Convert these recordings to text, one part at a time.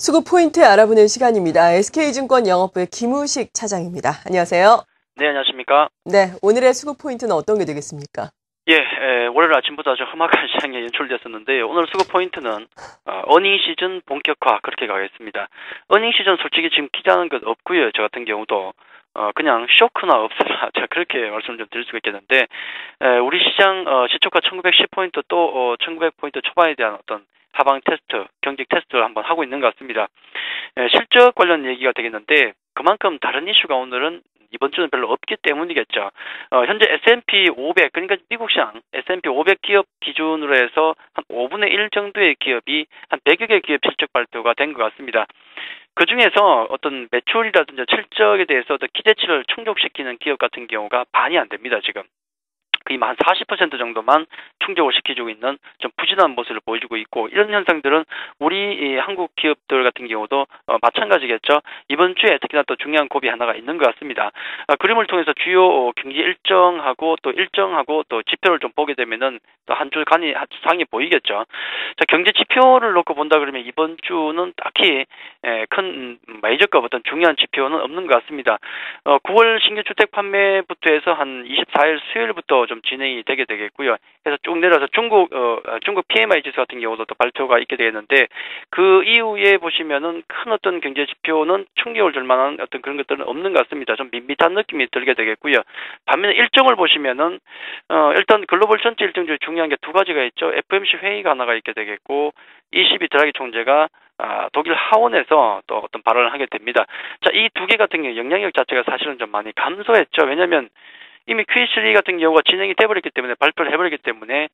수급 포인트 알아보는 시간입니다. SK증권 영업부의 김우식 차장입니다. 안녕하세요. 네, 안녕하십니까. 네, 오늘의 수급 포인트는 어떤 게 되겠습니까? 월요일 아침부터 아주 험악한 시장에 연출됐었는데 오늘 수급 포인트는 어닝 시즌 본격화 그렇게 가겠습니다. 어닝 시즌 솔직히 지금 기대하는 것 없고요. 저 같은 경우도 그냥 쇼크나 없으라 제가 그렇게 말씀을 좀 드릴 수가 있겠는데 우리 시장 시초가 1910포인트 또 1900포인트 초반에 대한 어떤 하방 테스트, 경직 테스트를 한번 하고 있는 것 같습니다. 실적 관련 얘기가 되겠는데 그만큼 다른 이슈가 오늘은 이번 주는 별로 없기 때문이겠죠. 현재 S&P 500, 그러니까 미국 시장 S&P 500 기업 기준으로 해서 한 5분의 1 정도의 기업이 한 100여 개 기업 실적 발표가 된 것 같습니다. 그 중에서 어떤 매출이라든지 실적에 대해서 기대치를 충족시키는 기업 같은 경우가 반이 안 됩니다, 지금. 거의 한 40% 정도만 충족을 시켜주고 있는 좀 부진한 모습을 보여주고 있고, 이런 현상들은 우리 한국 기업들 같은 경우도 마찬가지겠죠. 이번 주에 특히나 또 중요한 고비 하나가 있는 것 같습니다. 그림을 통해서 주요 경기 일정하고 또 지표를 좀 보게 되면은 또 한 주 상이 보이겠죠. 자, 경제 지표를 놓고 본다 그러면 이번 주는 딱히 큰 메이저급 어떤 중요한 지표는 없는 것 같습니다. 9월 신규 주택 판매부터 해서 한 24일 수요일부터 좀 진행이 되게 되겠고요. 그래서 쭉 내려서 중국 PMI 지수 같은 경우도 또 발표가 있게 되겠는데, 그 이후에 보시면은 큰 어떤 경제 지표는 충격을 줄 만한 어떤 그런 것들은 없는 것 같습니다. 좀 밋밋한 느낌이 들게 되겠고요. 반면에 일정을 보시면은 일단 글로벌 전체 일정 중에 중요한 게 두 가지가 있죠. FOMC 회의가 하나가 있게 되겠고, ECB 드라기 총재가 독일 하원에서 또 어떤 발언을 하게 됩니다. 자, 이 두 개 같은 경우 영향력 자체가 사실은 좀 많이 감소했죠. 왜냐하면 이미 Q3 같은 경우가 진행이 돼버렸기 때문에, 발표를 해버렸기 때문에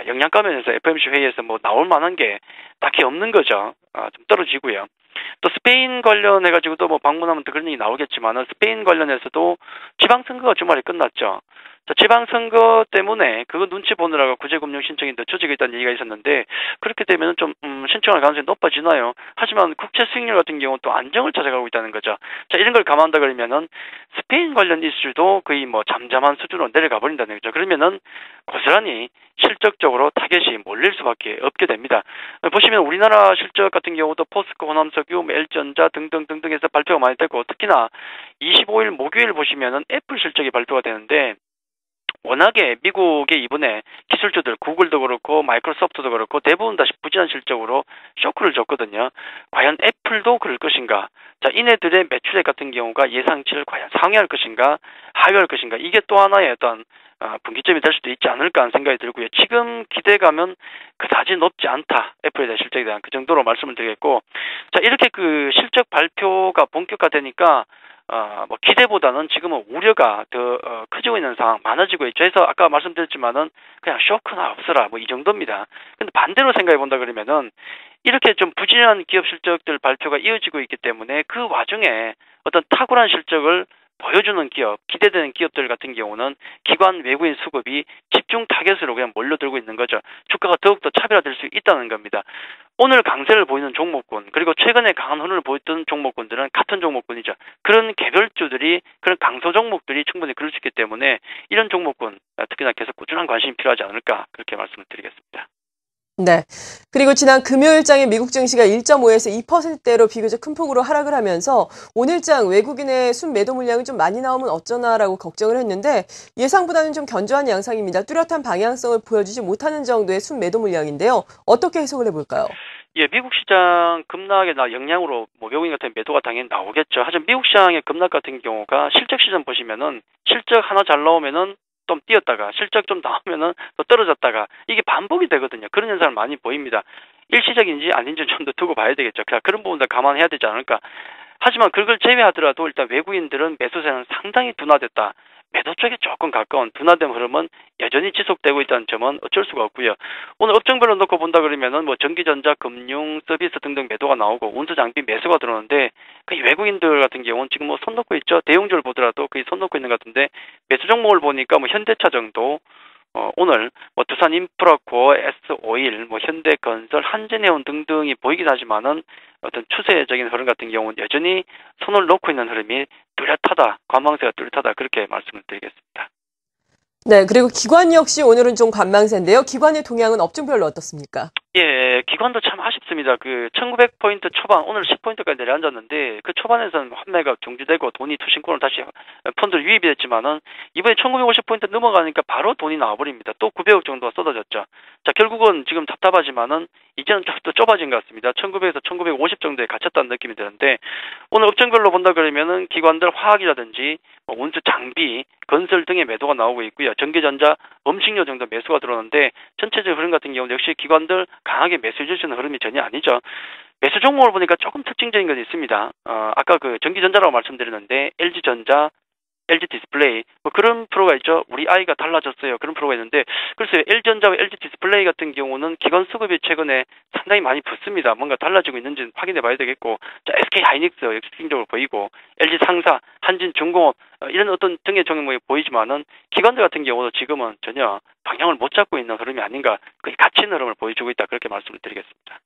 영양가면에서 FOMC 회의에서 뭐 나올 만한 게 딱히 없는 거죠. 좀 떨어지고요. 또 스페인 관련해가지고도 뭐 방문하면 또 그런 얘기 나오겠지만은, 스페인 관련해서도 지방선거가 주말에 끝났죠. 자, 지방선거 때문에 그거 눈치 보느라고 구제금융 신청이 늦춰지고 있다는 얘기가 있었는데, 그렇게 되면 좀 신청할 가능성이 높아지나요? 하지만 국채 수익률 같은 경우는 또 안정을 찾아가고 있다는 거죠. 자, 이런 걸 감안한다 그러면은 스페인 관련 이슈도 거의 뭐 잠잠한 수준으로 내려가 버린다는 거죠. 그러면은 고스란히 실적적으로 타겟이 몰릴 수밖에 없게 됩니다. 보시면 우리나라 실적 같은 경우도 포스코, 호남석유, LG전자 등등등등 해서 발표가 많이 되고, 특히나 25일 목요일 보시면은 애플 실적이 발표가 되는데, 워낙에 미국의 이번에 기술주들 구글도 그렇고 마이크로소프트도 그렇고 대부분 다시 부진한 실적으로 쇼크를 줬거든요. 과연 애플도 그럴 것인가? 자, 이네들의 매출액 같은 경우가 예상치를 과연 상회할 것인가 하회할 것인가? 이게 또 하나의 어떤 분기점이 될 수도 있지 않을까 하는 생각이 들고요. 지금 기대감은 그다지 높지 않다. 애플에 대한 실적에 대한 그 정도로 말씀을 드리겠고, 자, 이렇게 그 실적 발표가 본격화되니까 뭐 기대보다는 지금은 우려가 더 커지고 있는 상황, 많아지고 있죠. 그래서 아까 말씀드렸지만은 그냥 쇼크나 없어라 뭐 이 정도입니다. 근데 반대로 생각해 본다 그러면은, 이렇게 좀 부진한 기업 실적들 발표가 이어지고 있기 때문에 그 와중에 어떤 탁월한 실적을 보여주는 기업, 기대되는 기업들 같은 경우는 기관 외국인 수급이 집중 타겟으로 그냥 몰려들고 있는 거죠. 주가가 더욱더 차별화될 수 있다는 겁니다. 오늘 강세를 보이는 종목군, 그리고 최근에 강한 흐름을 보였던 종목군들은 같은 종목군이죠. 그런 개별주들이, 그런 강소 종목들이 충분히 그럴 수 있기 때문에 이런 종목군 특히나 계속 꾸준한 관심이 필요하지 않을까, 그렇게 말씀을 드리겠습니다. 네. 그리고 지난 금요일장에 미국 증시가 1.5에서 2%대로 비교적 큰 폭으로 하락을 하면서 오늘장 외국인의 순매도 물량이 좀 많이 나오면 어쩌나라고 걱정을 했는데, 예상보다는 좀 견조한 양상입니다. 뚜렷한 방향성을 보여주지 못하는 정도의 순매도 물량인데요. 어떻게 해석을 해볼까요? 예, 미국 시장 급락의 영향으로 뭐 외국인 같은 매도가 당연히 나오겠죠. 하지만 미국 시장의 급락 같은 경우가 실적 시즌 보시면은 실적 하나 잘 나오면은 좀 뛰었다가 실적 좀 나오면은 또 떨어졌다가 이게 반복이 되거든요. 그런 현상을 많이 보입니다. 일시적인지 아닌지 좀 더 두고 봐야 되겠죠. 그런 부분들 감안해야 되지 않을까. 하지만 그걸 제외하더라도 일단 외국인들은 매수세는 상당히 둔화됐다. 매도 쪽에 조금 가까운 둔화된 흐름은 여전히 지속되고 있다는 점은 어쩔 수가 없고요. 오늘 업종별로 놓고 본다 그러면은 뭐 전기전자, 금융, 서비스 등등 매도가 나오고 운수 장비 매수가 들어오는데, 그 외국인들 같은 경우는 지금 뭐 손 놓고 있죠. 대형주를 보더라도 거의 손 놓고 있는 것 같은데, 매수 종목을 보니까 뭐 현대차 정도, 오늘 뭐 두산인프라코어, S오일, 뭐 현대건설, 한전해운 등등이 보이긴 하지만은 어떤 추세적인 흐름 같은 경우는 여전히 손을 놓고 있는 흐름이 뚜렷하다, 관망세가 뚜렷하다, 그렇게 말씀을 드리겠습니다. 네, 그리고 기관 역시 오늘은 좀 관망세인데요. 기관의 동향은 업종별로 어떻습니까? 예, 기관도 참 아쉽습니다. 그 1900포인트 초반, 오늘 10포인트까지 내려앉았는데 그 초반에서는 환매가 경주되고 돈이 투신권을 다시 펀드로 유입이 됐지만은 이번에 1950포인트 넘어가니까 바로 돈이 나와버립니다. 또 900억 정도가 쏟아졌죠. 자, 결국은 지금 답답하지만은 이제는 좀 더 좁아진 것 같습니다. 1900에서 1950 정도에 갇혔다는 느낌이 드는데 오늘 업종별로 본다 그러면은 기관들 화학이라든지 뭐 운수 장비, 건설 등의 매도가 나오고 있고요. 전기전자, 음식료 정도 매수가 들어오는데 전체적 흐름 같은 경우는 역시 기관들 강하게 매수해 주시는 흐름이 전혀 아니죠. 매수 종목을 보니까 조금 특징적인 것이 있습니다. 아까 그 전기전자라고 말씀드렸는데 LG전자, LG 디스플레이 뭐 그런 프로가 있죠. 우리 아이가 달라졌어요. 그런 프로가 있는데 글쎄요. LG전자와 LG 디스플레이 같은 경우는 기관 수급이 최근에 상당히 많이 붙습니다. 뭔가 달라지고 있는지 확인해 봐야 되겠고 자, SK 하이닉스 역시 특징적으로 보이고 LG 상사, 한진중공업 이런 어떤 등의 종목이 보이지만은 기관들 같은 경우도 지금은 전혀 방향을 못 잡고 있는 흐름이 아닌가 거의 갇힌 흐름을 보여주고 있다 그렇게 말씀을 드리겠습니다.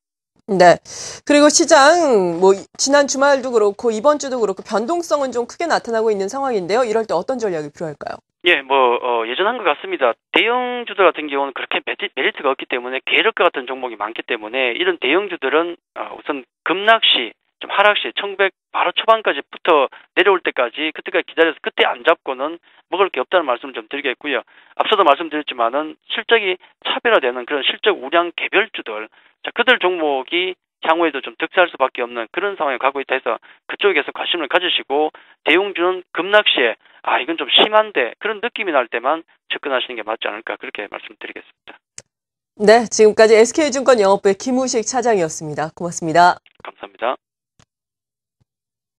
네. 그리고 시장, 지난 주말도 그렇고, 이번 주도 그렇고, 변동성은 좀 크게 나타나고 있는 상황인데요. 이럴 때 어떤 전략이 필요할까요? 예, 예전한 것 같습니다. 대형주들 같은 경우는 그렇게 메리트가 없기 때문에 계륵과 같은 종목이 많기 때문에 이런 대형주들은 우선 급락시, 좀 하락시, 1900 바로 초반까지 붙어 내려올 때까지 그때까지 기다려서 그때 안 잡고는 먹을 게 없다는 말씀을 좀 드리겠고요. 앞서도 말씀드렸지만은 실적이 차별화되는 그런 실적 우량 개별주들, 자, 그들 종목이 향후에도 좀 득세할 수밖에 없는 그런 상황에 가고 있다 해서 그쪽에 서 관심을 가지시고 대형주는 급락시에 이건 좀 심한데 그런 느낌이 날 때만 접근하시는 게 맞지 않을까 그렇게 말씀드리겠습니다. 네. 지금까지 SK증권 영업부의 김우식 차장이었습니다. 고맙습니다. 감사합니다.